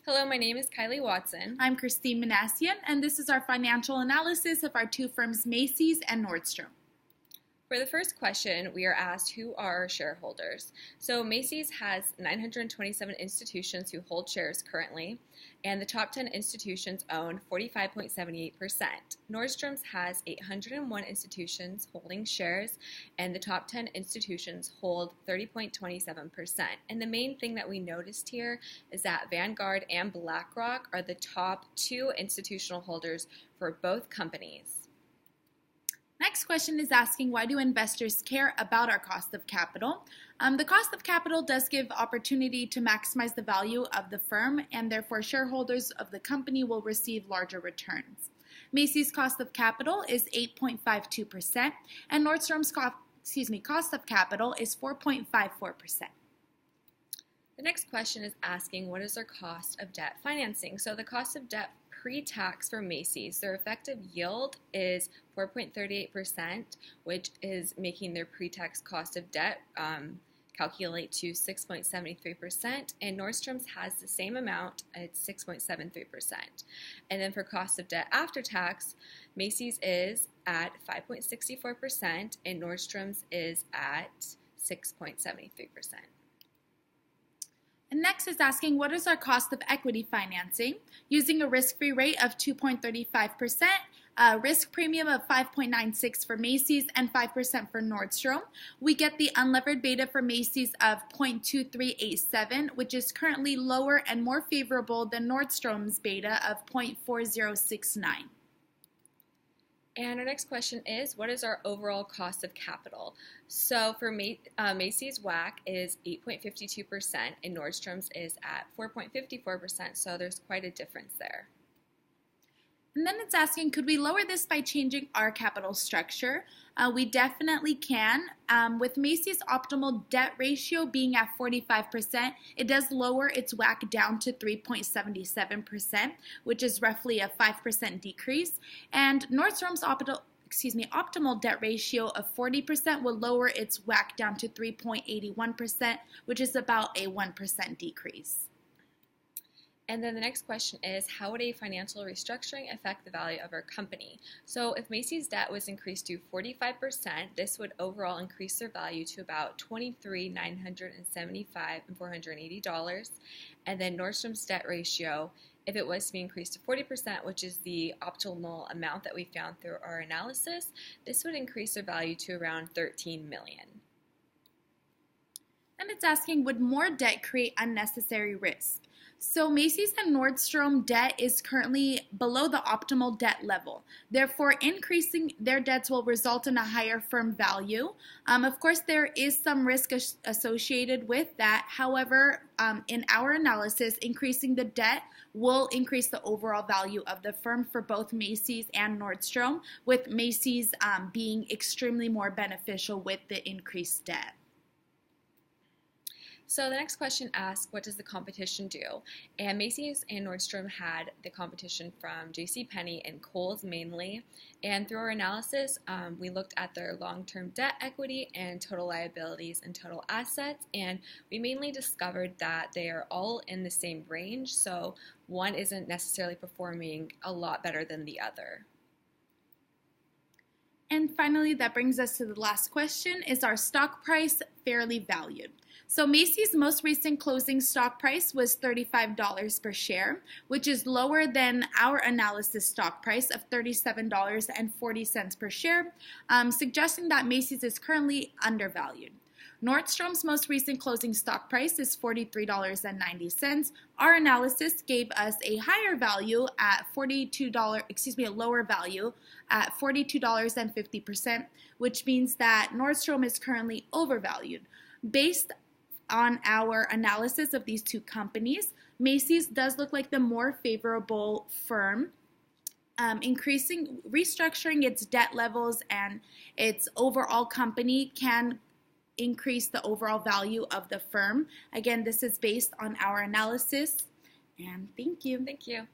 Hello, my name is Kylie Watson. I'm Christine Manassian, and this is our financial analysis of our two firms, Macy's and Nordstrom. For the first question, we are asked who are our shareholders. So Macy's has 927 institutions who hold shares currently, and the top 10 institutions own 45.78%. Nordstrom's has 801 institutions holding shares, and the top 10 institutions hold 30.27%. And the main thing that we noticed here is that Vanguard and BlackRock are the top two institutional holders for both companies. Next question is asking, why do investors care about our cost of capital? The cost of capital does give opportunity to maximize the value of the firm, and therefore shareholders of the company will receive larger returns. Macy's cost of capital is 8.52%, and Nordstrom's cost of capital is 4.54%. The next question is asking, what is our cost of debt financing? So the cost of debt pre-tax for Macy's, their effective yield is 4.38%, which is making their pre-tax cost of debt calculate to 6.73%, and Nordstrom's has the same amount, it's 6.73%. And then for cost of debt after tax, Macy's is at 5.64% and Nordstrom's is at 6.73%. And next is asking, what is our cost of equity financing? Using a risk-free rate of 2.35%, a risk premium of 5.96 for Macy's and 5% for Nordstrom, we get the unlevered beta for Macy's of 0.2387, which is currently lower and more favorable than Nordstrom's beta of 0.4069. And our next question is, what is our overall cost of capital? So for Macy's WACC is 8.52% and Nordstrom's is at 4.54%, so there's quite a difference there. And then it's asking, could we lower this by changing our capital structure? We definitely can. With Macy's optimal debt ratio being at 45%, it does lower its WACC down to 3.77%, which is roughly a 5% decrease. And Nordstrom's optimal debt ratio of 40% will lower its WACC down to 3.81%, which is about a 1% decrease. And then the next question is, how would a financial restructuring affect the value of our company? So if Macy's debt was increased to 45%, this would overall increase their value to about $23,975 and $480. And then Nordstrom's debt ratio, if it was to be increased to 40%, which is the optimal amount that we found through our analysis, this would increase their value to around $13 million. And it's asking, would more debt create unnecessary risk? So Macy's and Nordstrom debt is currently below the optimal debt level. Therefore, increasing their debts will result in a higher firm value. Of course, there is some risk associated with that. However, in our analysis, increasing the debt will increase the overall value of the firm for both Macy's and Nordstrom, with Macy's being extremely more beneficial with the increased debt. So the next question asks, what does the competition do? And Macy's and Nordstrom had the competition from JCPenney and Kohl's mainly. And through our analysis, we looked at their long-term debt equity and total liabilities and total assets. And we mainly discovered that they are all in the same range. So one isn't necessarily performing a lot better than the other. And finally, that brings us to the last question, is our stock price fairly valued? So Macy's most recent closing stock price was $35 per share, which is lower than our analysis stock price of $37.40 per share, suggesting that Macy's is currently undervalued. Nordstrom's most recent closing stock price is $43.90. Our analysis gave us a higher value at a lower value at $42.50, which means that Nordstrom is currently overvalued. Based on our analysis of these two companies, Macy's does look like the more favorable firm. Restructuring its debt levels and its overall company can increase the overall value of the firm. Again, this is based on our analysis, and thank you. Thank you.